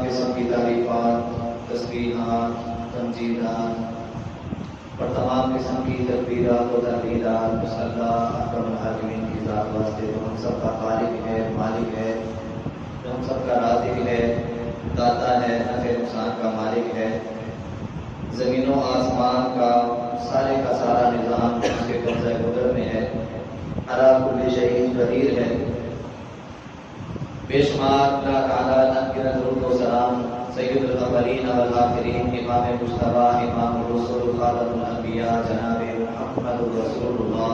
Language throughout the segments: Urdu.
قسم کی تعریفات، تسبیحات، تمجیدات اور تمام قسم کی تکبیرات و تحلیلات اس اللہ اکرم الحاکمین کی ذات واسطے جو ہم سب کا خالق ہے، مالک ہے، جو ہم سب کا رازق ہے، داتا ہے، نفع نقصان کا مالک ہے، زمین و آسمان کا سارا نظام اس کے قبضہ قدرت میں ہے، علی کل شیء قدیر ہے۔ بے شمار اللہ تعالیٰ نقل درود و سلام سید الاولین والآخرین، امام مجتبیٰ، امام الرسل، خاتم الانبیاء، جناب محمد رسول اللہ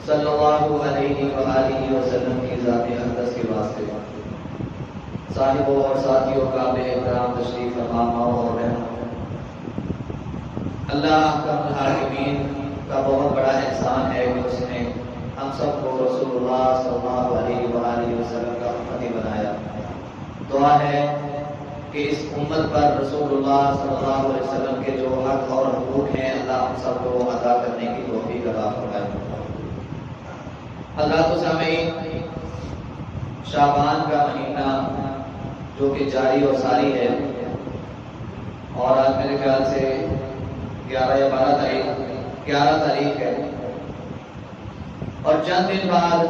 صلی اللہ علیہ وآلہ وسلم کی ذات اقدس کے واسطے، صاحبوں اور ساتھیوں کا بے احترام تشریف فرما اور رحمت۔ اللہ اکرم الحاکمین کا بہت بڑا احسان ہے کہ اس نے ہم سب کو رسول اللہ صلی اللہ علیہ وآلہ وسلم کا امتی بنایا۔ دعا ہے کہ اس امت پر رسول اللہ صلی اللہ علیہ وسلم کے جو حق اور حقوق ہیں اللہ ہم سب کو ادا کرنے کی توفیق عطا فرمائے۔ اللہ تو سامعین، شعبان کا مہینہ جو کہ جاری اور ساری ہے، اور آج میرے خیال سے 11 یا 12 تاریخ ہے، اور چند دن بعد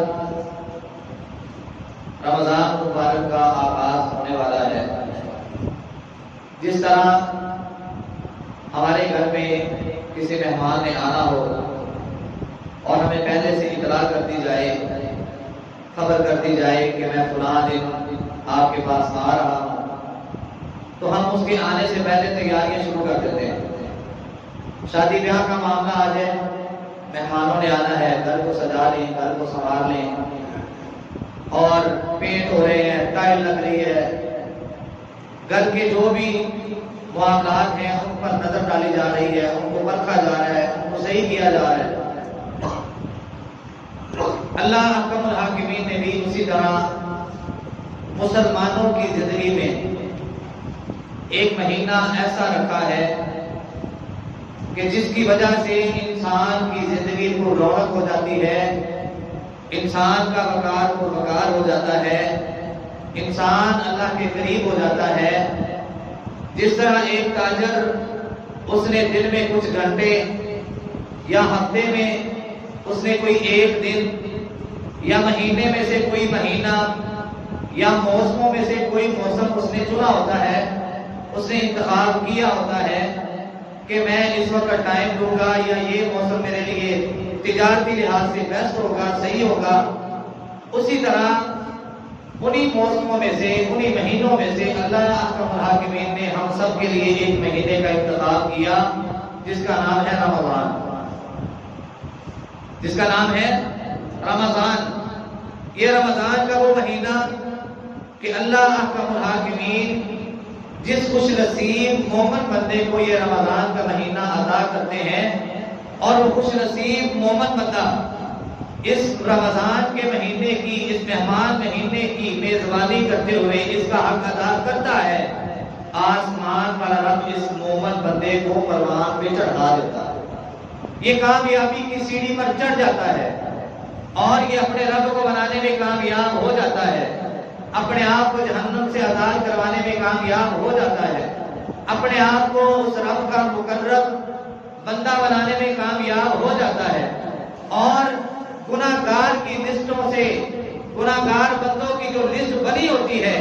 رمضان مبارک کا آغاز ہونے والا ہے۔ جس طرح ہمارے گھر میں کسی مہمان نے آنا ہو اور ہمیں پہلے سے اطلاع کر دی جائے، خبر کر دی جائے کہ میں فلاں دن آپ کے پاس آ رہا ہوں، تو ہم اس کے آنے سے پہلے تیاریاں شروع کر دیتے ہیں۔ شادی بیاہ کا معاملہ آ جائے، مہمانوں نے آنا ہے، گھر کو سجا لیں، گھر کو سنوار لیں، اور پینٹ ہو رہے ہیں، ٹائل لگ رہی ہے، گھر کے جو بھی معاملات ہیں ان پر نظر ڈالی جا رہی ہے، ان کو پرکھا جا رہا ہے، ان کو صحیح کیا جا رہا ہے۔ اللہ احکم الحاکمین نے بھی اسی طرح مسلمانوں کی زندگی میں ایک مہینہ ایسا رکھا ہے کہ جس کی وجہ سے انسان کی زندگی کو رونق ہو جاتی ہے، انسان کا وقار کو وقار ہو جاتا ہے، انسان اللہ کے قریب ہو جاتا ہے۔ جس طرح ایک تاجر اس نے دن میں کچھ گھنٹے یا ہفتے میں اس نے کوئی ایک دن یا مہینے میں سے کوئی مہینہ یا موسموں میں سے کوئی موسم اس نے چنا ہوتا ہے، اس نے انتخاب کیا ہوتا ہے کہ میں اس وقت ٹائم دوں گا یا یہ موسم میرے لیے تجارتی لحاظ سے بیسٹ ہوگا، صحیح ہوگا۔ اسی طرح انہی موسموں میں سے، انہی مہینوں میں سے اللہ اکرم الحاکمین نے ہم سب کے لیے ایک مہینے کا انتخاب کیا جس کا نام ہے رمضان، جس کا نام ہے رمضان۔ یہ رمضان کا وہ مہینہ کہ اللہ اکرم الحاکمین جس خوش نصیب مومن بندے کو یہ رمضان کا مہینہ عطا کرتے ہیں، اور وہ خوش نصیب مومن بندہ اس رمضان کے مہینے کی، اس مہمان مہینے کی میزبانی کرتے ہوئے اس کا حق ادا کرتا ہے، آسمان والا رب اس مومن بندے کو پروان پہ چڑھا دیتا ہے، یہ کامیابی کی سیڑھی پر چڑھ جاتا ہے، اور یہ اپنے رب کو بنانے میں کامیاب ہو جاتا ہے، اپنے آپ کو جہنم سے آزاد کروانے میں کامیاب ہو جاتا ہے، اپنے آپ کو اس رب کا مقرب بندہ بنانے میں کامیاب ہو جاتا ہے، اور گناہگار کی لسٹوں سے، گناہگار بندوں کی جو لسٹ بنی ہوتی ہے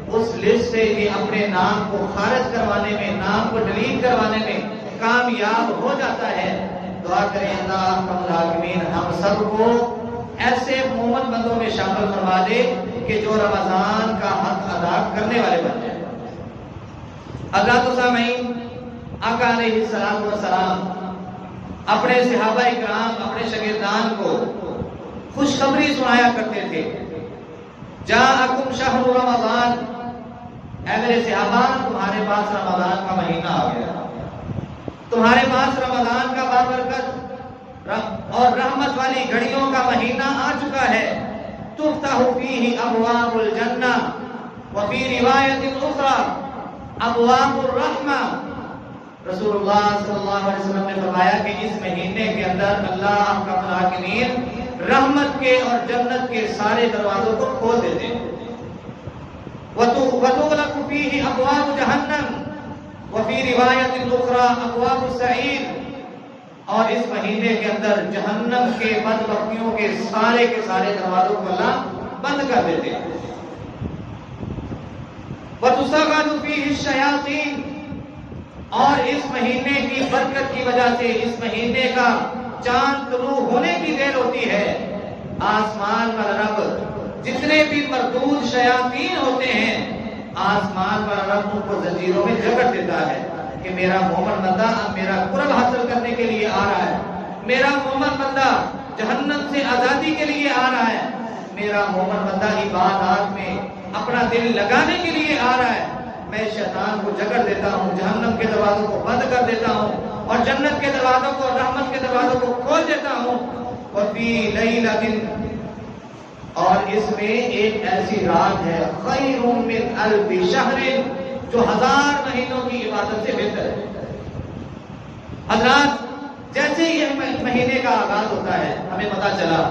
اس لسٹ سے یہ اپنے نام کو خارج کروانے میں، نام کو ڈیلیٹ کروانے میں کامیاب ہو جاتا ہے۔ دعا کریں اللہ احکم الحاکمین ہم سب کو ایسے مومن بندوں میں شامل فرما دے کہ جو رمضان کا حق ادا کرنے والے بن جائیں۔ اللہ تو سامعین، آقا علیہ السلام والسلام اپنے صحابہ اکرام، اپنے شاگردان کو خوشخبری سنایا کرتے تھے، جاءکم شہر رمضان، اے میرے صحابہ تمہارے پاس رمضان کا مہینہ آ گیا، تمہارے پاس رمضان کا بابرکت اور رحمت والی گھڑیوں کا مہینہ آ چکا ہے، تفتح فیہ ابواب الجنہ وفی روایت اخری ابواب الرحمہ۔ رسول اللہ صلی اللہ علیہ وسلم نے فرمایا کہ اس مہینے کے اندر اللہ احکم الحاکمین رحمت کے اور جنت کے سارے دروازوں کو کھول دیتے ہیں۔ وَتُغْلَقُ فِيهِ أَبْوَابُ جَهَنَّمَ وَفِي رِوَایَةٍ أُخْرَى أَبْوَابُ السَّعِیرِ، اور اس مہینے کے اندر جہنم کے بدبختیوں کے سارے دروازوں کو اللہ بند کر دیتے ہیں۔ وَتُسَغَّلُ فِيهِ الشَّیَاطِینُ، اور اس مہینے کی برکت کی وجہ سے اس مہینے کا چاند طلوع ہونے کی دیر ہوتی ہے، آسمان پر رب جتنے بھی مردود شیاطین ہوتے ہیں، آسمان پر رب ان کو زنجیروں میں جکڑ دیتا ہے کہ میرا مومن بندہ اب میرا قرب حاصل کرنے کے لیے آ رہا ہے، میرا مومن بندہ جہنم سے آزادی کے لیے آ رہا ہے، میرا مومن بندہ عبادات میں اپنا دل لگانے کے لیے آ رہا ہے۔ میں شیطان کو جکڑ دیتا ہوں، جہنم کے دروازوں کو بند کر دیتا ہوں اور جنت کے دروازوں کو، رحمت کے دروازوں کو کھول دیتا ہوں۔ وفی لیلۃ، اور اس میں ایک ایسی رات ہے، خیر من الف شہر، جو 1000 مہینوں کی عبادت سے بہتر ہے۔ حضرات، جیسے یہ مہینے کا آغاز ہوتا ہے، ہمیں پتا چلا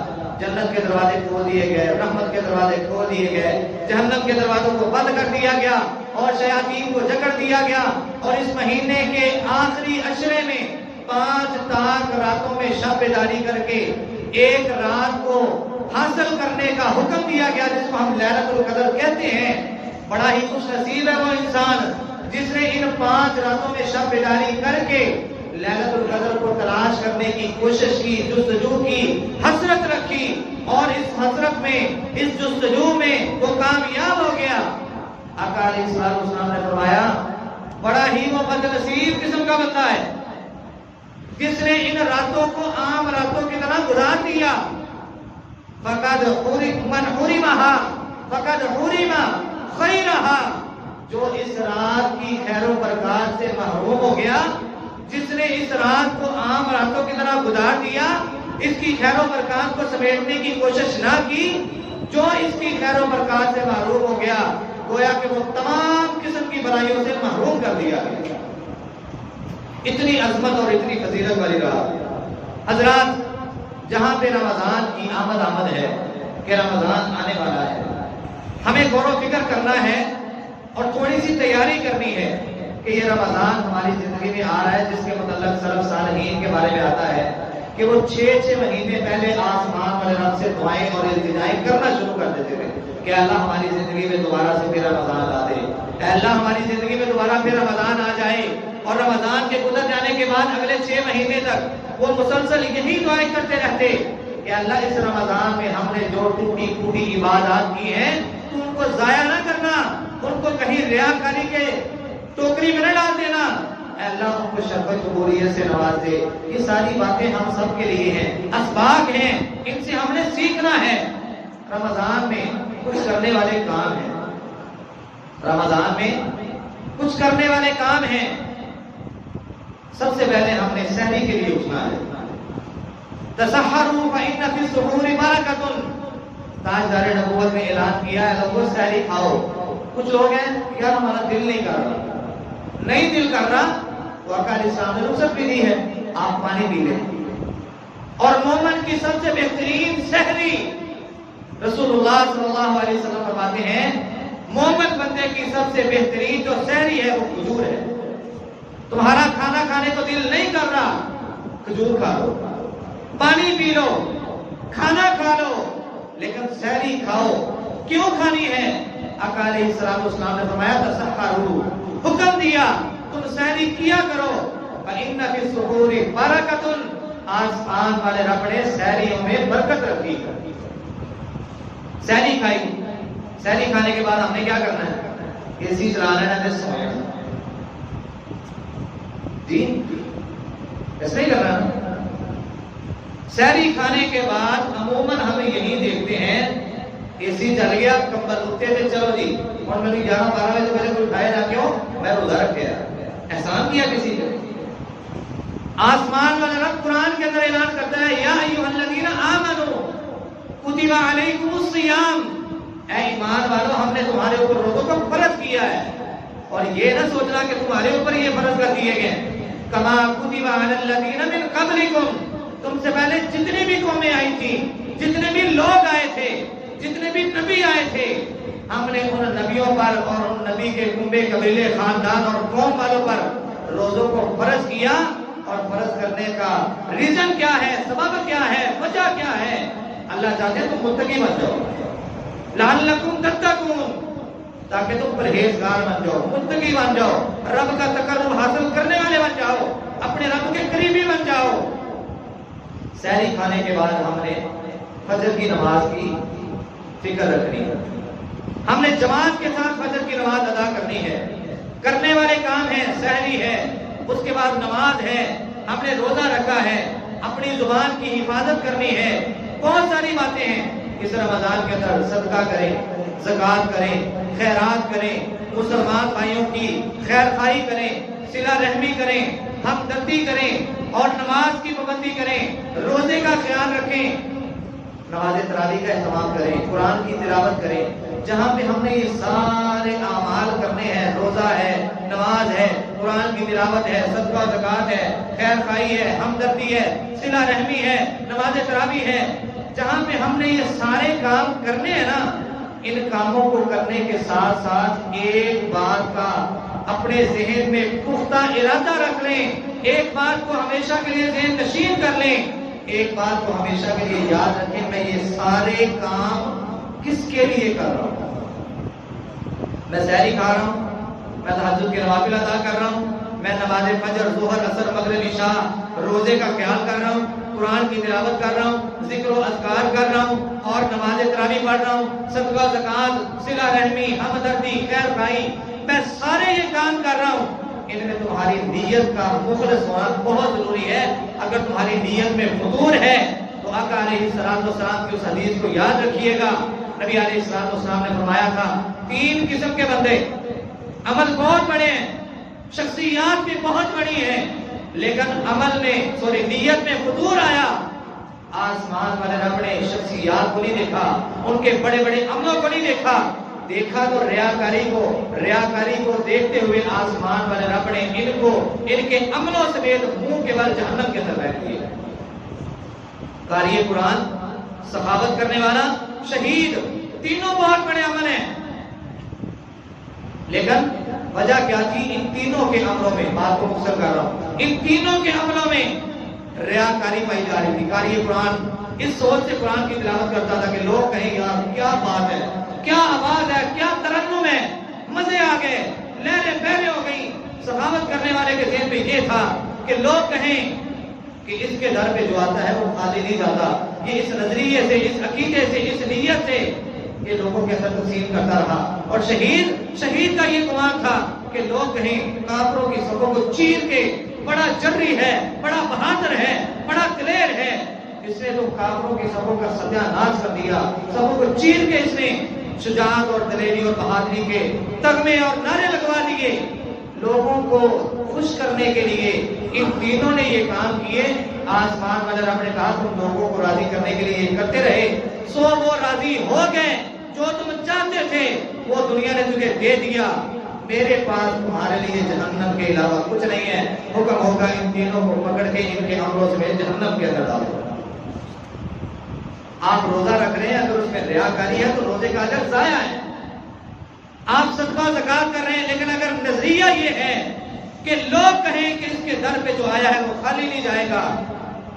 جنت کے دروازے کھول دیے گئے، رحمت کے دروازے کھول دیے گئے، جہنم کے دروازوں کو بند کر دیا گیا اور شیاطین کو جکڑ دیا گیا، اور اس مہینے کے آخری عشرے میں 5 تاک راتوں میں شب بیداری کر کے ایک رات کو حاصل کرنے کا حکم دیا گیا، جس کو ہم لیلۃ القدر کہتے ہیں۔ بڑا ہی خوش نصیب ہے وہ انسان جس نے ان 5 راتوں میں شب بیداری کر کے لیلۃ القدر کو تلاش کرنے کی کوشش کی، جستجو کی، حسرت رکھی، اور اس حسرت میں، اس جستجو میں وہ کامیاب ہو گیا۔ آقا علیہ السلام نے فرمایا بڑا ہی وہ بد نصیب قسم کا بندہ ہے جس نے ان راتوں کو عام راتوں کی طرح گزار دیا۔ فقد من حرمها فقد حرم خیرها، جو اس رات کی خیر و برکات سے محروم ہو گیا، جس نے اس رات کو عام راتوں کی طرح گزار دیا، اس کی خیر و برکات کو سمیٹنے کی کوشش نہ کی، جو اس کی خیر و برکات سے محروم ہو گیا، گویا کہ وہ تمام قسم کی بھلائیوں سے محروم کر دیا گیا۔ اتنی عظمت اور اتنی فضیلت والی رات۔ حضرات، جہاں پہ رمضان کی آمد ہے کہ رمضان آنے والا ہے، ہمیں غور و فکر کرنا ہے اور تھوڑی سی تیاری کرنی ہے کہ یہ رمضان ہماری زندگی میں آ رہا ہے، جس کے متعلق سلف صالحین کے بارے میں آتا ہے کہ وہ 6 مہینے پہلے آسمان والے رب سے دعائیں اور التجائیں کرنا شروع کر دیتے تھے کہ اللہ ہماری زندگی میں دوبارہ سے پھر رمضان لا دے، اے اللہ ہماری زندگی میں دوبارہ پھر رمضان آ جائے۔ اور رمضان کے گزر جانے کے بعد اگلے 6 مہینے تک وہ مسلسل یہی دعائیں کرتے رہتے کہ اللہ اس رمضان میں ہم نے جو ٹوٹی پھوٹی عبادات کی ہیں تو ان کو ضائع نہ کرنا، ان کو کہیں ریاکاری کے ٹوکری میں نہ ڈال دینا، اے اللہ ان کو شربت قبولیت سے نواز دے۔ یہ ساری باتیں ہم سب کے لیے ہیں، اسباق ہیں، ان سے ہم نے سیکھنا ہے۔ رمضان میں کچھ کرنے والے کام ہیں، رمضان میں کچھ کرنے والے کام ہیں۔ سب سے پہلے ہم نے سحری کے لیے اٹھنا ہے۔ تسحروا فإن في السحور برکۃ، تاجدار نبوت نے اعلان کیا ہے لوگوں سحری کھاؤ۔ کچھ لوگ ہیں یار ہمارا دل نہیں کر رہا، نہیں دل کر رہا، تو آقا علیہ السلام نے رخصت بھی دی ہے، آپ پانی پی لیں۔ اور مومن کی سب سے بہترین سحری، رسول اللہ صلی اللہ علیہ وسلم فرماتے ہیں مومن بندے کی سب سے بہترین جو سحری ہے وہ کھجور ہے۔ تمہارا کھانا کھانے کو دل نہیں کر رہا، کھجور کھا لو، پانی پی لو، کھانا کھا لو، لیکن سحری کھاؤ۔ کیوں کھانی ہے؟ آقا علیہ السلام نے فرمایا تسحروا، حکم دیا تم سحری کیا کرو، فإن فی السحور برکۃ، آسمان والے رب نے سحریوں میں برکت رکھی۔ سحری کھائی، سحری کھانے کے بعد ہم نے کیا کرنا ہے؟ اے سی چلانا ہے، سونا ہے، جی ایسا نہیں کرنا۔ سحری کھانے کے بعد عموماً ہم یہی دیکھتے ہیں، اے سی چل گیا، کمبل اٹھتے تھے، چلو جی اور میں نے 11-12 بجے پہلے کوئی اٹھایا نہ کیوں، میں روزہ رکھا، احسان کیا کسی نے۔ آسمان والا رب قرآن کے اندر اعلان کرتا ہے یا ایھا الذین آمنوا کتب علیکم الصیام، اے ایمان والو ہم نے تمہارے اوپر روزوں کو فرض کیا ہے، اور یہ نہ سوچنا کہ تمہارے اوپر یہ فرض کر دیے گئے، کما کتب علی الذین من قبلکم، تم سے پہلے جتنی بھی قومیں آئی تھی، جتنے بھی لوگ آئے تھے، جتنے بھی نبی آئے تھے، ہم نے ان نبیوں پر اور ان نبی کے کنبے قبیلے خاندان اور قوم والوں پر روزوں کو فرض کیا، اور فرض کرنے کا ریزن کیا ہے، سبب کیا ہے، وجہ کیا ہے؟ اللہ چاہتے ہیں تم متقی بن جاؤ، لعلکم تتقون، تاکہ تم پرہیزگار بن جاؤ، متقی بن جاؤ، رب کا تقرب حاصل کرنے والے بن جاؤ، اپنے رب کے قریبی بن جاؤ۔ سحری کھانے کے بعد ہم نے فجر کی نماز کی فکر رکھنی ہے، ہم نے جماعت کے ساتھ فجر کی نماز ادا کرنی ہے، کرنے والے کام ہیں سحری ہے، اس کے بعد نماز ہے، ہم نے روزہ رکھا ہے، اپنی زبان کی حفاظت کرنی ہے، بہت ساری باتیں ہیں۔ اس رمضان کے اندر صدقہ کریں، زکوٰۃ کریں، خیرات کریں، مسلمان بھائیوں کی خیر خواہی کریں، صلہ رحمی کریں، ہمدردی کریں، اور نماز کی پابندی کریں، روزے کا خیال رکھیں، نماز تراویح کا اہتمام کریں، قرآن کی تلاوت کریں۔ جہاں پہ ہم نے یہ سارے اعمال کرنے ہیں، روزہ ہے، نماز ہے، قرآن کی تلاوت ہے، صدقہ و زکوٰۃ ہے، خیر خواہی ہے، ہمدردی ہے، صلہ رحمی ہے، نماز تراویح ہے، جہاں پہ ہم نے یہ سارے کام کرنے ہیں نا، ان کاموں کو کرنے کے ساتھ ساتھ ایک بات کا اپنے ذہن میں پختہ ارادہ رکھ لیں، ایک بات کو ہمیشہ کے لیے ذہن نشین کر لیں، ایک بات کو ہمیشہ کے لیے یاد رکھیں، میں یہ سارے کام کس کے لیے کر رہا ہوں؟ میں سحری کھا رہا ہوں، میں تہجد کے نوافل ادا کر رہا ہوں، میں نماز فجر، ظہر، عصر، مغرب، عشاء، روزے کا خیال کر رہا ہوں، قرآن کی تلاوت کر رہا ہوں، ذکر و اذکار کر رہا ہوں، اور نماز تراویح پڑھ رہا ہوں، صدقہ، زکوٰۃ، صلہ رحمی، ہمدردی، خیر خواہی، میں سارے یہ کام کر رہا ہوں۔ ان میں تمہاری نیت کا مخلص ہونا بہت ضروری ہے۔ اگر تمہاری نیت میں فطور ہے تو آقا علیہ السلام کی اس حدیث کو یاد رکھیے گا۔ نبی علیہ السلام نے فرمایا تھا، 3 قسم کے بندے، عمل بہت بڑے ہیں، شخصیات بھی بہت بڑی ہیں، لیکن نیت میں فطور آیا، آسمان والے رب نے شخصیات کو نہیں دیکھا، ان کے بڑے بڑے عملوں کو نہیں دیکھا تو ریاکاری کو دیکھتے ہوئے آسمان والے رب نے ان کے عملوں سمیت منہ کے بل جہنم کے اندر بیٹھ دیے۔ قاری قرآن، سخاوت کرنے والا، شہید، تینوں بہت بڑے عمل ہیں، لیکن وجہ کیا تھی؟ ان تینوں کے عملوں میں، بات کو مختصر کر رہا ہوں، ان تینوں کے عملوں میں ریاکاری پائی جا رہی تھی۔ قاری قرآن اس سوچ سے قرآن کی تلاوت کرتا تھا کہ لوگ کہیں یار کیا بات ہے، کیا آواز ہے، کیا ترنم ہے، مزے آ گئے، لہریں بہریں ہو گئی۔ سخاوت کرنے والے کے ذہن میں یہ تھا کہ لوگ کہیں کہ اس کے در پہ جو آتا ہے وہ خالی نہیں جاتا، یہ اس نظریے سے، اس عقیدے سے، اس نیت سے یہ لوگوں کے اندر تقسیم کرتا رہا۔ اور شہید کا یہ گمان تھا کہ لوگ کہیں کافروں کی صفوں کو چیر کے، بڑا جرری ہے، بڑا بہادر ہے، بڑا دلیر ہے، اس نے تو کافروں کی صفوں کا ستیہ ناش کر دیا، صفوں کو چیر کے اس نے شجاعت اور دلیری اور بہادری کے تغمے اور نعرے لگوا دیے۔ لوگوں کو خوش کرنے کے لیے ان تینوں نے یہ کام کیے۔ آسمان والے رب نے کہا تم لوگوں کو راضی کرنے کے لیے یہ کرتے رہے، سو وہ راضی ہو گئے، جو تم چاہتے تھے وہ دنیا نے تجھے دے دیا، میرے پاس تمہارے لیے جہنم کے علاوہ کچھ نہیں ہے۔ حکم ہوگا ان تینوں کو پکڑ کے ان کے عملوں سے جہنم کے اندر ڈال دو۔ آپ روزہ رکھ رہے ہیں، اگر اس میں ریاکاری ہے تو روزے کا اجر ضائع ہے۔ آپ صدقہ و زکوٰۃ کر رہے ہیں، لیکن اگر نظریہ یہ ہے کہ لوگ کہیں کہ اس کے در پہ جو آیا ہے وہ خالی نہیں جائے گا،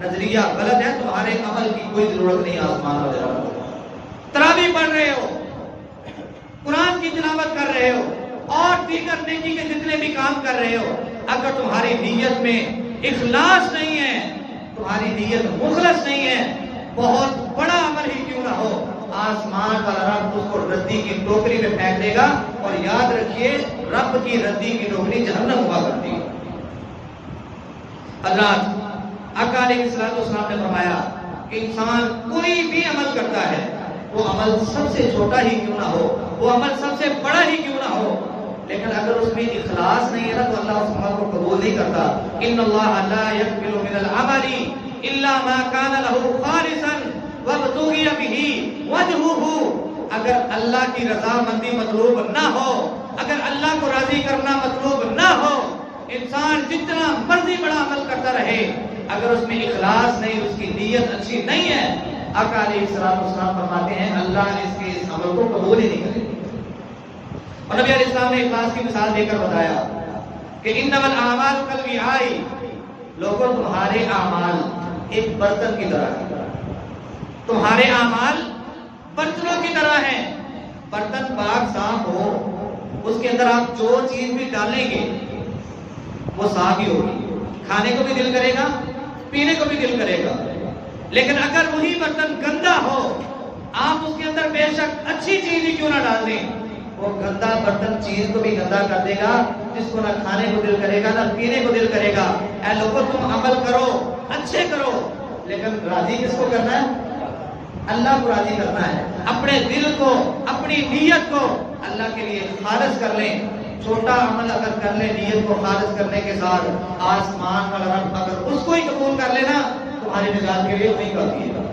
نظریہ غلط ہے، تمہارے عمل کی کوئی ضرورت نہیں۔ آسمان والے رب تراویح پڑھ رہے ہو، قرآن کی تلاوت کر رہے ہو، اور دیگر نیکی کے جتنے بھی کام کر رہے ہو، اگر تمہاری نیت میں اخلاص نہیں ہے، تمہاری نیت مخلص نہیں ہے، بہت بڑا عمل ہی کیوں نہ ہو، آسمان والا رب اس کو ردی کی ٹوکری میں پھینک دے گا۔ اور یاد رکھیے، رب کی ردی کی ٹوکری جہنم ہوا کرتی ہے۔ اللہ آقا علیہ السلام نے فرمایا کہ انسان کوئی بھی عمل کرتا ہے، وہ عمل سب سے چھوٹا ہی کیوں نہ ہو، وہ عمل سب سے بڑا ہی کیوں نہ ہو، لیکن اگر اس میں اخلاص نہیں ہے نا تو اللہ اس عمل کو قبول نہیں کرتا۔ ان اللہ لا يقبل من العمل الا ما كان له خالصا وابتغي به وجهه۔ اگر اللہ کی رضامندی مطلوب نہ ہو، اگر اللہ کو راضی کرنا مطلوب نہ ہو، انسان جتنا مرضی بڑا عمل کرتا رہے، اگر اس میں اخلاص نہیں، اس کی نیت اچھی نہیں ہے، آقا علیہ السلام فرماتے ہیں اللہ اس کے اس عمل کو قبول ہی نہیں کرے۔ اور نبی علیہ السلام نے اخلاص کی مثال دے کر بتایا کہ انما الاعمال کالوعاء، لوگوں تمہارے اعمال ایک برتن کی طرح ہیں، تمہارے اعمال برتنوں کی طرح ہیں۔ برتن پاک صاف ہو، اس کے اندر آپ جو چیز بھی ڈالیں گے وہ صاف ہی ہوگی، کھانے کو بھی دل کرے گا، پینے کو بھی دل کرے گا۔ لیکن اگر وہی برتن گندا ہو، آپ اس کے اندر بے شک اچھی چیز ہی کیوں نہ ڈال دیں، وہ گندا برتن چیز کو بھی گندا کر دے گا، جس کو نہ کھانے کو دل کرے گا نہ پینے کو دل کرے گا۔ اے لوگوں، تم عمل کرو، اچھے کرو، لیکن راضی کس کو کرنا ہے؟ اللہ کو راضی کرنا ہے۔ اپنے دل کو، اپنی نیت کو اللہ کے لیے خالص کر لیں۔ چھوٹا عمل اگر کر لیں نیت کو خالص کرنے کے ساتھ، آسمان والا رب اگر اس کو ہی قبول کر لینا، تمہاری نجات کے لیے وہی کافی ہے۔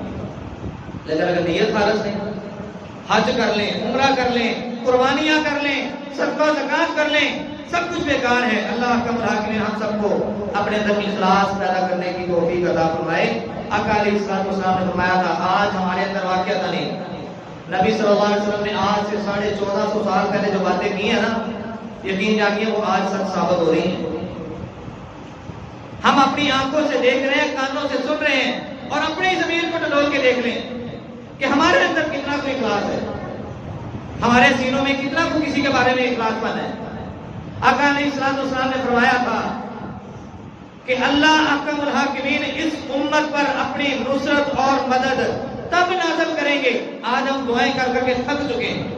لیکن اگر نیت خالص نہیں، حج کر لیں، عمرہ کر لیں، قربانیاں کر لیں، صدقہ زکات کر لیں، سب کچھ بیکار ہے۔ اللہ احکم الحاکمین ہم سب کو اپنے اندر اخلاص پیدا کرنے کی توفیق عطا فرمائے۔ آقا علیہ السلام نے فرمایا تھا، آج ہمارے اندر واقعہ تھا نہیں، نبی صلی اللہ علیہ وسلم نے آج سے 1450 سال پہلے جو باتیں کی ہیں نا، یقین جانیے وہ آج سچ ثابت ہو رہی ہیں۔ ہم اپنی آنکھوں سے دیکھ رہے ہیں، کانوں سے سن رہے ہیں، اور اپنی زمین کو ٹٹول کے دیکھ لیں کہ ہمارے اندر کتنا کوئی اخلاص ہے، ہمارے سینوں میں کتنا کو کسی کے بارے میں اخلاص پن ہے۔ آقا علیہ السلام نے فرمایا تھا کہ اللہ احکم الحاکمین اس امت پر اپنی نصرت اور مدد تب نازل کریں گے، آج ہم دعائیں کر کر کے تھک چکے ہیں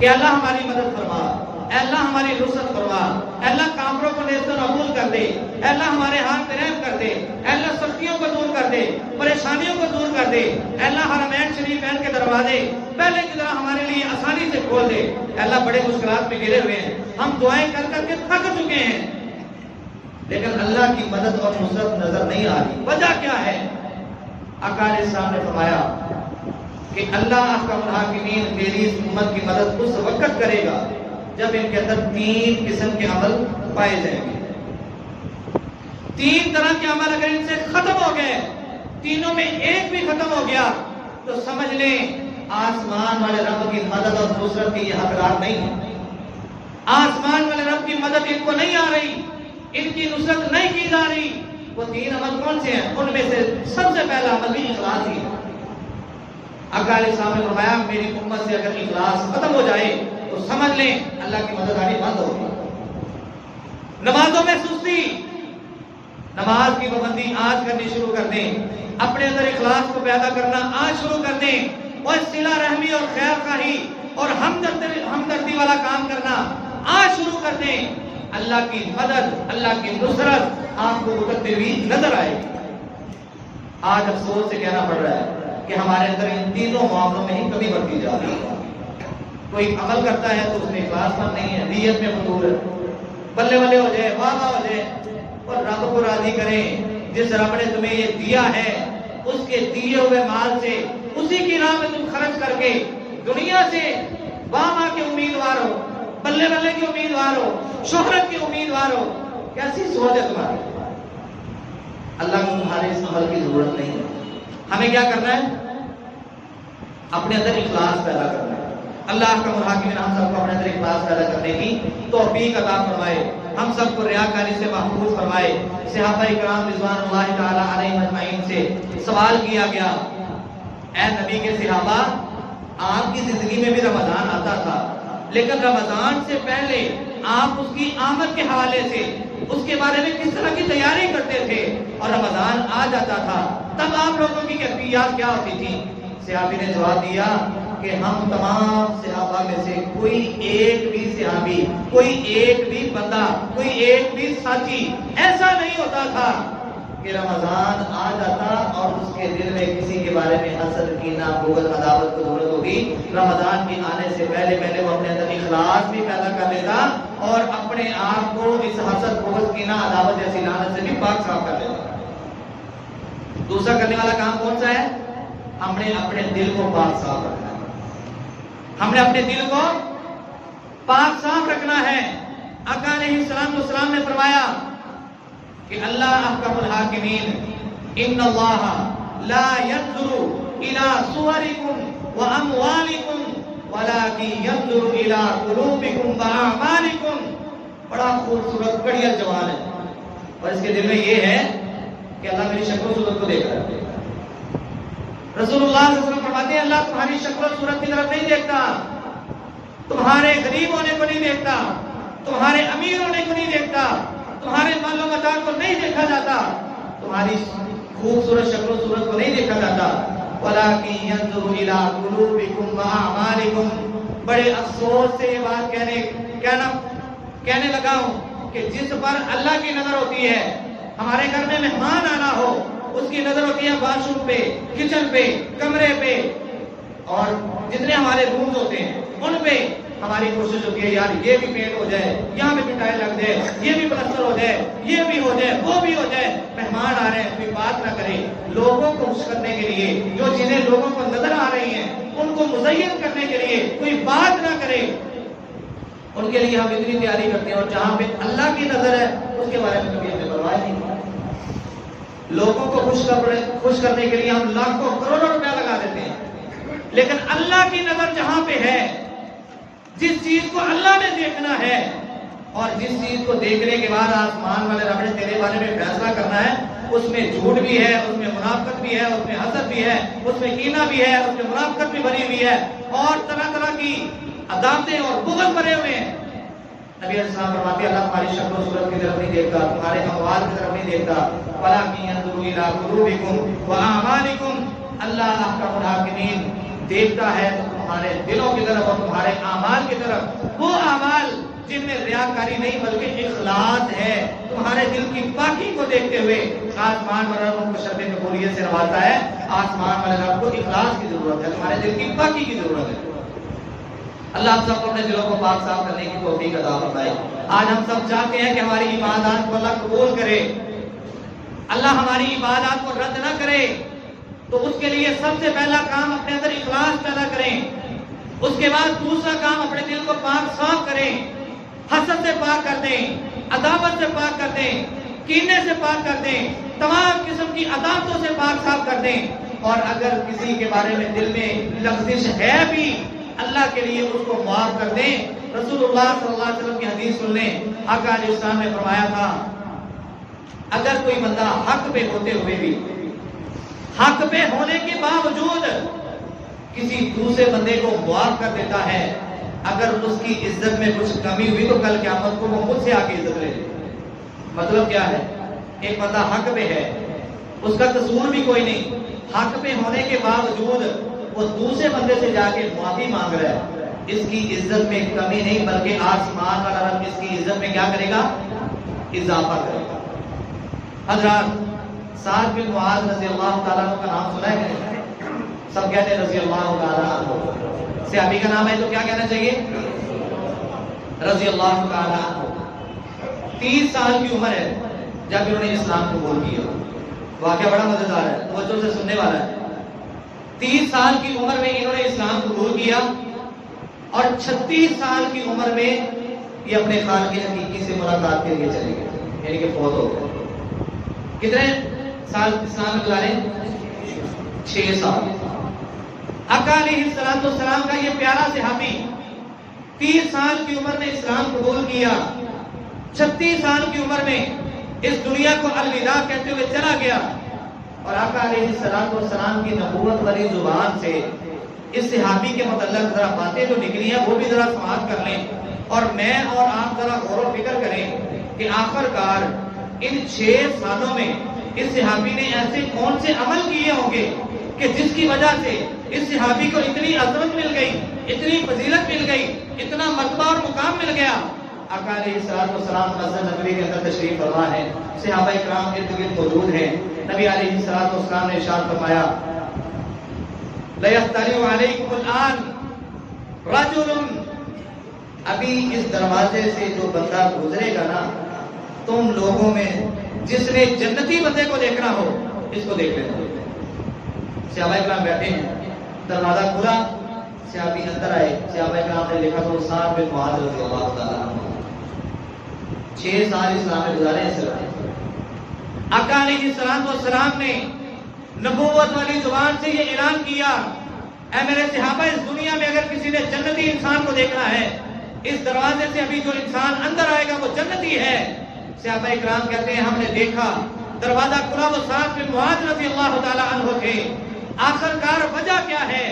کہ اللہ ہماری مدد فرما، اے اللہ ہماری نصرت فرما، اے اللہ کافروں کو نیست و نابود کر دے، اے اللہ ہمارے ہاتھ پہ رحم کر دے، اے اللہ سختیوں کو دور کر دے، پریشانیوں کو دور کر دے، اے اللہ حرمین شریفین کے دروازے پہلے کی طرح ہمارے لیے آسانی سے کھول دے۔ اے اللہ بڑے مشکلات میں گھرے ہوئے ہیں، ہم دعائیں کر کر کے تھک چکے ہیں، لیکن اللہ کی مدد اور نصرت نظر نہیں آ رہی۔ وجہ کیا ہے؟ آقا علیہ السلام نے فرمایا کہ اللہ احکم الحاکمین میری اس امت کی مدد اس وقت کرے گا جب ان کے اندر 3 قسم کے عمل پائے جائیں گے۔ 3 طرح کے عمل اگر ان سے ختم ہو گئے، تینوں میں ایک بھی ختم ہو گیا، تو سمجھ لیں آسمان والے رب کی مدد اور نصرت کے یہ حقدار نہیں ہے۔ آسمان والے رب کی مدد ان کو نہیں آ رہی، ان کی نصرت نہیں کی جا رہی۔ وہ 3 عمل کون سے ہیں؟ ان میں سے سب سے پہلا عمل بھی اخلاص ہی ہے۔ آقا علیہ السلام نے فرمایا میری امت سے اگر اخلاص ختم ہو جائے تو سمجھ لیں اللہ کی مدد آنی بند ہوگی۔ نمازوں میں سستی، نماز کی پابندی آج کرنی شروع کر دیں، اپنے اندر اخلاص کو پیدا کرنا آج شروع کر دیں، اور صلہ رحمی اور خیر خواہی اور ہمدردی والا کام کرنا آج شروع کر دیں۔ اللہ کی مدد، اللہ کی نصرت آپ کو اترتی ہوئی نظر آئے گی۔ آج افسوس سے کہنا پڑ رہا ہے کہ ہمارے اندر ان تینوں معاملوں میں ہی کمی بڑھتی جا رہی ہے۔ کوئی عمل کرتا ہے تو اس میں اخلاص مند نہیں ہے، نیت میں فضول ہے، بلے بلے ہو جائے، واہ واہ ہو جائے، اور رب کو راضی کریں۔ جس رب نے تمہیں یہ دیا ہے اس کے دیے ہوئے مال سے اسی کی راہ میں تم خرچ کر کے دنیا سے واہ واہ کے امیدوار ہو، بلے بلے کی امیدوار ہو، شہرت کی امیدوار ہو، کیسی سوچ ہے تمہاری؟ اللہ کو تمہارے اس عمل کی ضرورت نہیں ہے۔ ہمیں کیا کرنا ہے؟ اپنے اندر اخلاص پیدا کرنا ہے۔ اللہ کا الحاکمین ہم سب کو اپنے اندر اخلاص پیدا کرنے کی توفیق عطا فرمائے، ہم سب کو ریاکاری سے محفوظ فرمائے۔ صحابہ کرام رضوان اللہ تعالی علیہم اجمعین سے سوال کیا گیا، اے نبی کے صحابہ، آپ کی زندگی میں بھی رمضان آتا تھا، لیکن رمضان سے پہلے آپ اس کی آمد کے حوالے سے اس کے بارے میں کس طرح کی تیاری کرتے تھے، اور رمضان آ جاتا تھا تب آپ لوگوں کی کیفیات کیا ہوتی تھی؟ صحابی نے جواب دیا کہ ہم تمام صحابہ میں سے کوئی ایک بھی صحابی، کوئی ایک بھی بندہ، کوئی ایک بھی ساتھی ایسا نہیں ہوتا تھا کہ رمضان آ جاتا اور اس کے دل میں کسی کے بارے میں حسد، کینہ، بغض، عداوت کی ضرورت ہوگی۔ رمضان کے آنے سے پہلے وہ اپنے اندر اخلاص بھی پیدا کر لیتا اور اپنے آپ کو اس حسد، بغض، کینہ، عداوت جیسی لعنت سے بھی پاک صاف کر لیتا۔ دوسرا کرنے والا کام کون سا ہے؟ ہم نے اپنے دل کو پاک صاف رکھنا ہے، ہم نے اپنے دل کو پاک صاف رکھنا ہے۔ آقا علیہ السلام نے فرمایا کہ اللہ احکم الحاکمین، ان اللہ لا ينظر الى صورکم واموالکم وَلَٰكِن يَنظُرُ إِلَىٰ قُلُوبِكُمْ وَأَعْمَالِكُمْ. بڑا خوبصورت کڑیل جوان ہے، اور اس کے دل میں یہ ہے کہ اللہ میری شکل و صورت کو دیکھ رہا ہے. رسول اللہ صلی اللہ علیہ وسلم فرماتے ہیں اللہ تمہاری شکل و صورت کی طرف نہیں دیکھتا، تمہارے غریب ہونے کو نہیں دیکھتا، تمہارے امیر ہونے کو نہیں دیکھتا، تمہارے مال و متاع کو نہیں دیکھا جاتا، تمہاری خوبصورت شکل و صورت کو نہیں دیکھا جاتا. وَلَٰكِن يَنظُرُ إِلَىٰ قُلُوبِكُمْ وَأَعْمَالِكُمْ. بڑے افسوس سے یہ بات کہنے لگا ہوں کہ جس پر اللہ کی نظر ہوتی ہے، ہمارے گھر میں مہمان آنا ہو اس کی نظر ہوتی ہے واش روم پہ، کچن پہ، کمرے پہ، اور جتنے ہمارے رومز ہوتے ہیں ان پہ ہماری کوشش ہوتی ہے یار یہ بھی پینٹ ہو جائے، یہاں پہ بھی ٹائل لگ جائے، یہ بھی پلسٹر ہو جائے، یہ بھی ہو جائے، وہ بھی ہو جائے. مہمان آ رہے ہیں کوئی بات نہ کرے، لوگوں کو خوش کرنے کے لیے جو چیزیں لوگوں کو نظر آ رہی ہیں ان کو مزین کرنے کے لیے کوئی بات نہ کرے، ان کے لیے ہم اتنی تیاری کرتے ہیں، اور جہاں پہ اللہ کی نظر ہے اس کے بارے میں کبھی ہمیں پرواہ نہیں. لوگوں کو خوش کرنے کے لیے ہم لاکھوں کروڑوں روپیہ لگا دیتے ہیں، لیکن اللہ کی نظر جہاں پہ ہے، جس چیز کو اللہ نے دیکھنا ہے اور جس چیز کو دیکھنے کے بعد آسمان والے رب نے تیرے بارے میں فیصلہ کرنا ہے، اس میں جھوٹ بھی ہے، اس میں منافقت بھی ہے، اس میں حسد بھی ہے، اس میں کینہ بھی ہے، اس میں منافقت بھی بھری ہوئی ہے، اور طرح طرح کی عداوتیں اور بغض بھرے ہوئے ہیں. نبی علیہ السلام فرماتے ہیں اللہ تمہاری شکل و صورت کی طرف نہیں دیکھتا، تمہارے اموال کی طرف نہیں دیکھتا. وَلَٰكِن يَنظُرُ إِلَىٰ قُلُوبِكُمْ وَأَعْمَالِكُمْ. اللہ احکم الحاکمین دیکھتا ہے تمہارے دلوں کی طرف اور تمہارے اعمال کی طرف، وہ اعمال جن میں ریاکاری نہیں بلکہ اخلاص ہے. تمہارے دل کی پاکی کو دیکھتے ہوئے آسمان والا رب کو شرط قبولیت سے نوازتا ہے. آسمان والے رب کو اخلاص کی ضرورت ہے، تمہارے دل کی پاکی کی ضرورت ہے. اللہ ہم سب کو اپنے دلوں کو پاک صاف کرنے کی توفیق عطا فرمائے. آج ہم سب چاہتے ہیں کہ ہماری عبادات کو اللہ قبول کرے، اللہ ہماری عبادات کو رد نہ کرے. تو اس کے لیے سب سے پہلا کام اپنے اندر اخلاص پیدا کریں، اس کے بعد دوسرا کام اپنے دل کو پاک صاف کریں، حسد سے پاک کر دیں، عداوت سے پاک کر دیں، کینے سے پاک کر دیں، تمام قسم کی عداوتوں سے پاک صاف کر دیں. اور اگر کسی کے بارے میں دل میں لغزش ہے بھی، اللہ کے لیے اس کو معاف کر دیں. رسول اللہ صلی اللہ علیہ وسلم کی حدیث سن لیں. آقا علیہ السلام نے فرمایا تھا اگر کوئی بندہ حق پہ ہوتے ہوئے بھی، حق پہ ہونے کے باوجود کسی دوسرے بندے کو معاف کر دیتا ہے، اگر اس کی عزت میں کچھ کمی ہوئی تو کل قیامت کو وہ مجھ سے آ کے عزت لے لے. مطلب کیا ہے؟ ایک بندہ حق پہ ہے، اس کا قصور بھی کوئی نہیں، حق پہ ہونے کے باوجود وہ دوسرے بندے سے جا کے معافی مانگ رہا ہے، اس کی عزت میں کمی نہیں بلکہ آسمان والا رب اس کی عزت میں کیا کرے گا؟ اضافہ کرے گا. حضرات، سعد بن معاذ رضی اللہ تعالیٰ عنہ کا نام سنا ہے؟ سب کہتے ہیں رضی اللہ تعالیٰ عنہ. صحابی کا نام ہے تو کیا کہنا چاہیے؟ رضی اللہ تعالیٰ عنہ. 30 سال کی عمر ہے جب انہوں نے اسلام قبول کیا. واقعہ بڑا مزیدار ہے، توجہ سے سننے والا ہے. 30 سال کی عمر میں انہوں نے اسلام قبول کیا اور 36 سال کی عمر میں یہ اپنے خالق حقیقی سے ملاقات کے لیے چلے گئے، یعنی کہ فوت ہو گئے. کتنے سال اسلام میں گزارے؟ 6 سال. آقا علیہ السلام کا یہ پیارا صحابی 30 سال کی عمر میں اسلام قبول کیا، 36 سال کی عمر میں اس دنیا کو الوداع کہتے ہوئے چلا گیا. اور آقا علیہ السلام کی نبوت والی زبان سے اس صحابی کے متعلق ذرا باتیں جو نکلی ہیں وہ بھی ذرا سماعت کر لیں، اور میں اور آپ ذرا غور و فکر کریں کہ آخر کار ان 6 سالوں میں اس صحابی نے ایسے کون سے عمل کیے ہوں گے کہ جس کی وجہ سے اس صحابی کو اتنی عظمت مل گئی، اتنی فضیلت مل گئی، اتنا مرتبہ اور مقام مل گیا. آقا علیہ السلام مسجد نبوی کے اندر تشریف فرما ہے، صحابہ کرام ارد گرد موجود ہیں. نبی علیہ السلام نے ارشاد فرمایا لَيَخْتَلِعُ عَلَيْكُمُ الْآنَ رَجُلٌ. ابھی اس دروازے سے جو بندہ گزرے گا نا، تم لوگوں میں جس نے جنتی بندے کو دیکھنا ہو اس کو دیکھ لینا. صحابہ کرام بیٹھے ہیں، دروازہ کھلا، صحابی اندر آئے. صحابہ کرام نے دیکھا تو سعد بن معاذ رضی اللہ تعالیٰ عنہ 6 سال اسلام میں گزارے ہیں. صرف آقا علیہ السلام نے نبوت والی زبان سے یہ اعلان کیا اے میرے صحابہ، اس دنیا میں اگر کسی نے جنتی انسان کو دیکھنا ہے، اس دروازے سے ابھی جو انسان اندر آئے گا وہ جنتی ہے۔ صحابہ اکرام کہتے ہیں ہم نے دیکھا دروازہ کھلا، وہ سعد بن معاذ رضی اللہ تعالی عنہ تھے۔ آخرکار وجہ کیا ہے؟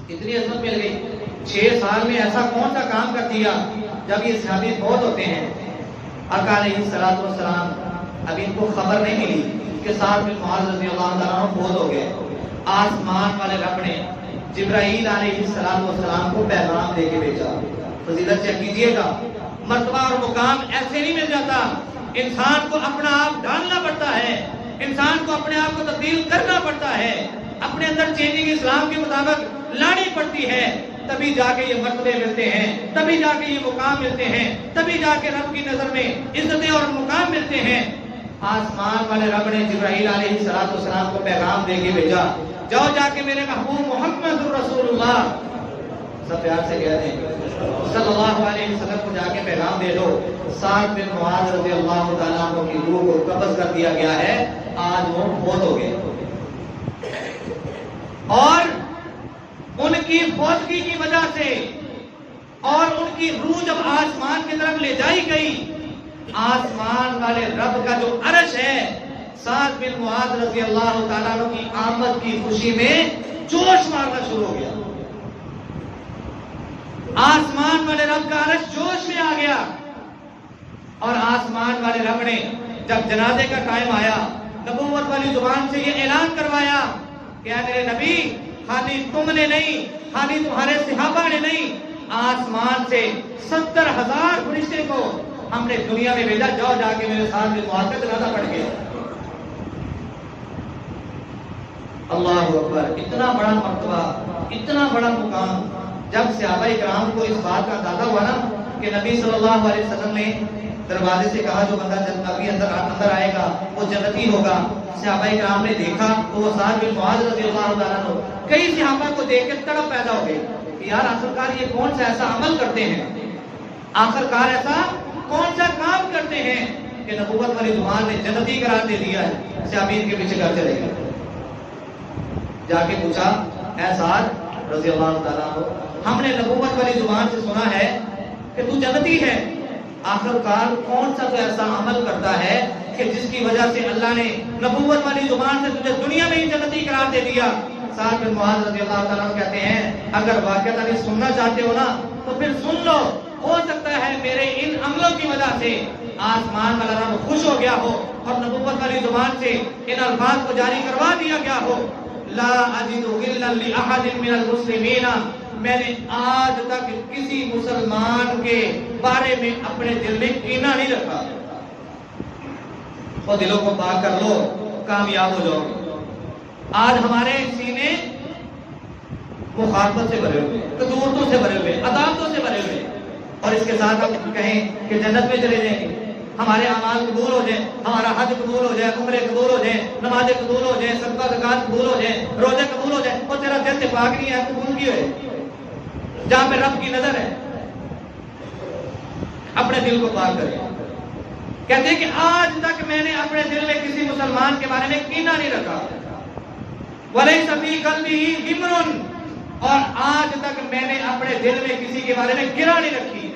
اتنی عظمت مل گئی۔ 6 سال میں ایسا کون سا کام کر دیا جب یہ صحابی فوت ہوتے ہیں؟ آقا علیہ الصلوۃ والسلام ابھی ان کو خبر نہیں ملی کہ سعد بن معاذ رضی اللہ تعالیٰ عنہ فوت ہو گئے۔ آسمان والے رب نے جبرائیل علیہ السلام کو پیغام دے کے بھیجا۔ فضیلت چیک کیجئے گا، مرتبہ اور مقام ایسے نہیں مل جاتا، انسان کو اپنا آپ ڈالنا پڑتا ہے، انسان کو اپنے آپ کو تبدیل کرنا پڑتا ہے، اپنے اندر چینجنگ اسلام کے مطابق لانی پڑتی ہے، تبھی جا کے یہ مرتبے ملتے ہیں، تبھی جا کے یہ مقام ملتے ہیں، تبھی جا کے رب کی نظر میں عزتیں اور مقام ملتے ہیں۔ آسمان والے رب نے جبرائیل علیہ السلام کو پیغام دے کے بھیجا، جاؤ جا کے میرے محبوب محمد رسول اللہ، سب پیار سے کہہ دیں صلی اللہ علیہ وسلم کو جا کے پیغام دے دو، سعد بن معاذ رضی اللہ تعالیٰ عنہ کی روح کو قبض کر دیا گیا ہے، آج وہ فوت ہو گئے۔ اور ان کی فوتگی کی وجہ سے اور ان کی روح جب آسمان کی طرف لے جائی گئی، آسمان والے رب کا جو عرش ہے، سعد بن معاذ رضی اللہ تعالیٰ عنہ کی آمد کی خوشی میں جوش مارنا شروع ہو گیا۔ آسمان والے رب کا عرش جوش میں آ گیا، اور آسمان والے رب نے جب جنازے کا ٹائم آیا، نبوت والی زبان سے یہ اعلان کروایا کہ اے میرے نبی، خالی تم نے نہیں، خالی تمہارے صحابہ نے نہیں، آسمان سے 70,000 فرشتے کو ہم نے دنیا میں بھیجا، جاؤ جا کے میرے ساتھ میں معاذ کا جنازہ پڑھ گیا۔ اللہ اکبر! اتنا بڑا مرتبہ، اتنا بڑا مقام۔ جب صحابہ اکرام کو اس بات کا اندازہ ہوا نا کہ نبی صلی اللہ علیہ وسلم نے دروازے سے کہا جو بندہ ابھی اندر آئے گا وہ جنتی ہوگا، صحابہ اکرام نے دیکھا تو وہ سعد بن معاذ رضی اللہ تعالیٰ عنہ، کئی صحابہ کو دیکھ کے تڑپ پیدا ہو گئی کہ یار آخرکار یہ کون سا ایسا عمل کرتے ہیں، آخرکار ایسا کون سا کام کرتے ہیں کہ نبوت والی زبان نے جنتی قرار دے دیا ہے۔ صحابی ان کے پیچھے گھر چلے گئے، جا کے پوچھا اے سعد رضی اللہ تعالیٰ عنہ، ہم نے نبوت والی زبان سے سنا ہے کہ تو جنتی ہے، آخرکار کون سا تو ایسا عمل کرتا ہے کہ جس کی وجہ سے اللہ نے نبوت والی زبان سے تجھے دنیا میں ہی جنتی قرار دے دیا؟ سعد بن معاذ رضی اللہ تعالیٰ عنہ کہتے ہیں اگر واقعہ سننا چاہتے ہو نا تو پھر سن لو، ہو سکتا ہے میرے ان عملوں کی وجہ سے آسمان والا رب خوش ہو گیا ہو اور نبوت والی زبان سے ان الفاظ کو جاری کروا دیا گیا ہو، لا اجد غلا لاحد من المسلمین، میں نے آج تک کسی مسلمان کے بارے میں اپنے دل میں کینہ نہیں رکھا۔ اور دلوں کو پاک کر لو، کامیاب ہو جاؤ گے۔ آج ہمارے سینے مخالفت سے بھرے ہوئے، کدورتوں سے بھرے ہوئے، عداوتوں سے بھرے ہوئے، اور اس کے ساتھ ہم کہیں کہ جنت میں چلے جائیں گے، ہمارے اعمال قبول ہو جائیں، ہمارا حج قبول ہو جائے، عمرے قبول ہو جائیں، نمازیں قبول ہو جائیں، صدقہ زکات قبول ہو جائیں، روزے قبول ہو جائیں، اور تیرا دل سے پاک نہیں ہے، قبول کی ہوئے جہاں پہ رب کی نظر ہے۔ اپنے دل کو پاک کریں۔ کہتے ہیں کہ آج تک میں نے اپنے دل میں کسی مسلمان کے بارے میں کینہ نہیں رکھا، وَلَيْسَ فِي قَلْبِهِ غِمْرٌ، اور آج تک میں نے اپنے دل میں کسی کے بارے میں گرہ نہیں رکھی،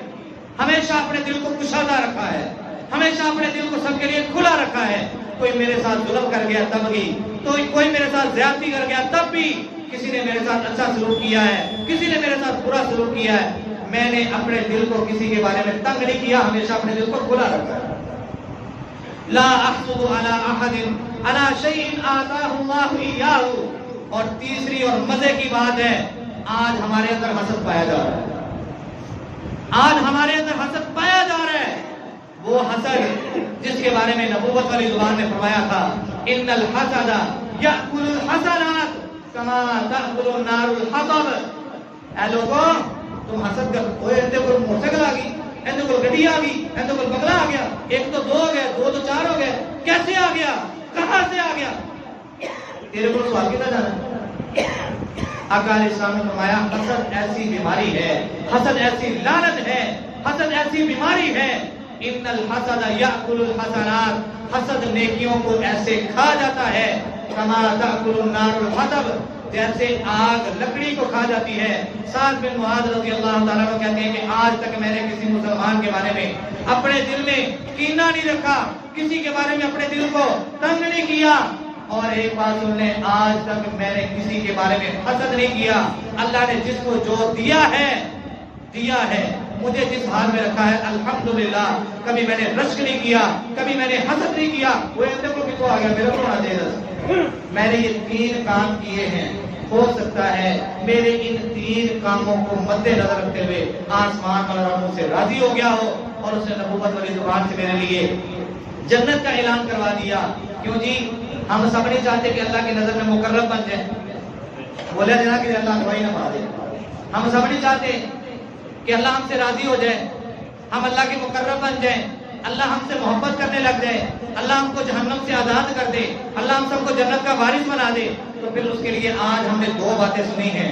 ہمیشہ اپنے دل کو کشادہ رکھا ہے، ہمیشہ اپنے دل کو سب کے لیے کھلا رکھا ہے۔ کوئی میرے ساتھ ظلم کر گیا تب بھی، تو کوئی میرے ساتھ زیادتی کر گیا تب بھی، کسی نے میرے ساتھ اچھا سلوک کیا ہے، کسی نے میرے ساتھ برا سلوک کیا ہے، میں نے اپنے دل کو کسی کے بارے میں تنگ نہیں کیا، ہمیشہ اپنے دل کو کھلا رکھا ہے۔ لا احسد علی احد علی شیء آتاہ اللہ ایاہ، اور تیسری اور مزے کی بات ہے، آج ہمارے اندر حسد پایا جا رہا ہے، آج ہمارے اندر حسد پایا جا رہا ہے، وہ حسد جس کے بارے میں نبوت والی زبان نے فرمایا تھا ان الحسد یأکل الحسنات کما تأکل النار الحطب۔ اے لوگوں، تم حسد کر اوے اندے کو موٹر چلا گئی، اندے کو گڈی آ گئی، اندے کو بنگلہ آ گیا، ایک تو 2 ہو گئے، 2 تو 4 ہو گئے، کیسے آ گیا، کہاں سے آ گیا؟ تیرے کو سوال کیا جانا؟ آقا علیہ السلام نے فرمایا حسد ایسی بیماری ہے، حسد ایسی لعنت ہے، حسد ایسی بیماری ہے، ان الحسد یأکل الحسنات، حسد نیکیوں کو ایسے کھا جاتا ہے، کما تأکل النار الحطب، جیسے آگ لکڑی کو کھا جاتی ہے۔ سعد بن معاذ رضی اللہ تعالیٰ عنہ کہتے ہیں کہ آج تک میں نے کسی مسلمان کے بارے میں اپنے دل میں کینہ نہیں رکھا، کسی کے بارے میں اپنے دل کو تنگ نہیں کیا، اور ایک بات سن لیں، آج تک میں نے کسی کے بارے میں حسد نہیں کیا۔ اللہ نے جس کو جو دیا ہے، مجھے جس حال میں رکھا ہے الحمدللہ، کبھی میں نے رشک نہیں کیا، کبھی میں نے حسد نہیں کیا۔ وہ اندر کو کتوں آ گیا، میرے کو آ جائے، میں نے یہ 3 کام کیے ہیں، ہو سکتا ہے میرے ان 3 کاموں کو مد نظر رکھتے ہوئے آسمان والا مجھ سے راضی ہو گیا ہو، اور اس نے نبوت والی زبان سے میرے لیے جنت کا اعلان کروا دیا۔ کیوں جی؟ ہم سب نہیں چاہتے کہ اللہ کی نظر میں مقرب بن جائے، بولے جنا کہ اللہ گواہی نہ مارے۔ ہم سب نہیں چاہتے کہ اللہ ہم سے راضی ہو جائے، ہم اللہ کے مقرب بن جائیں، اللہ ہم سے محبت کرنے لگ جائے، اللہ ہم کو جہنم سے آزاد کر دے، اللہ ہم سب کو جنت کا وارث بنا دے۔ تو پھر اس کے لیے آج ہم نے 2 باتیں سنی ہیں۔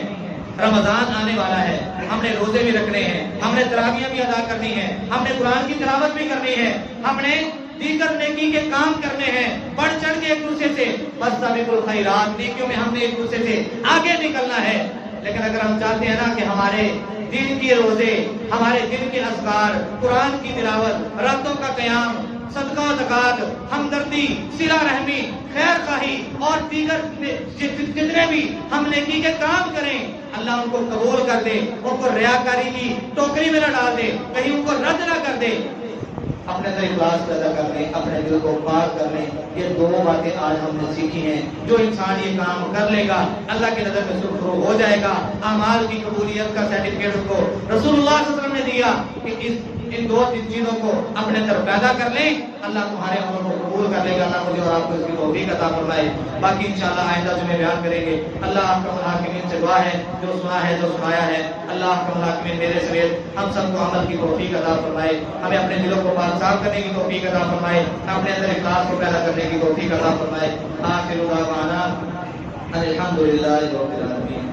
رمضان آنے والا ہے، ہم نے روزے بھی رکھنے ہیں، ہم نے تراویح بھی ادا کرنی ہے، ہم نے قرآن کی تلاوت بھی کرنی ہے، ہم نے دیگر نیکی کے کام کرنے ہیں، بڑھ چڑھ کے ایک دوسرے سے فاستبقوا الخیرات، نیکیوں میں ہم نے ایک دوسرے سے آگے نکلنا ہے۔ لیکن اگر ہم چاہتے ہیں نا کہ ہمارے دن کے روزے، ہمارے دن کے اذکار، قرآن کی تلاوت، راتوں کا قیام، صدقہ و زکوٰۃ، ہمدردی، صلہ رحمی، خیر خواہی اور دیگر جتنے بھی ہم نیکی کے کام کریں، اللہ ان کو قبول کر دے، ان کو ریاکاری کی ٹوکری میں نہ ڈال دے، کہیں ان کو رد نہ کر دے، اپنے اندر اخلاص پیدا کر لیں، اپنے دل کو پاک کر لیں۔ یہ 2 باتیں آج ہم نے سیکھی ہیں۔ جو انسان یہ کام کر لے گا اللہ کی نظر میں سرخرو ہو جائے گا۔ اعمال کی قبولیت کا سرٹیفکیٹ اس کو رسول اللہ صلی اللہ علیہ وسلم نے دیا کہ ان 2 چیزوں کو اپنے اندر پیدا کر لیں، اللہ تمہارے عمل کو قبول کر لے گا۔ اللہ مجھے اور آپ کو اس کی توفیق عطا فرمائے۔ باقی انشاءاللہ آئندہ جمعے بیان کریں گے۔ اللہ احکم الحاکمین سے دعا ہے، جو سنا ہے، جو سنایا ہے، اللہ احکم الحاکمین میرے سمیت ہم سب کو عمل کی توفیق عطا فرمائے، ہمیں اپنے دلوں کو پاک صاف کرنے کی توفیق عطا فرمائے، اپنے اندر اخلاص کو پیدا کرنے کی توفیق عطا فرمائے۔ آخر دعوانا الحمدللہ رب العالمین۔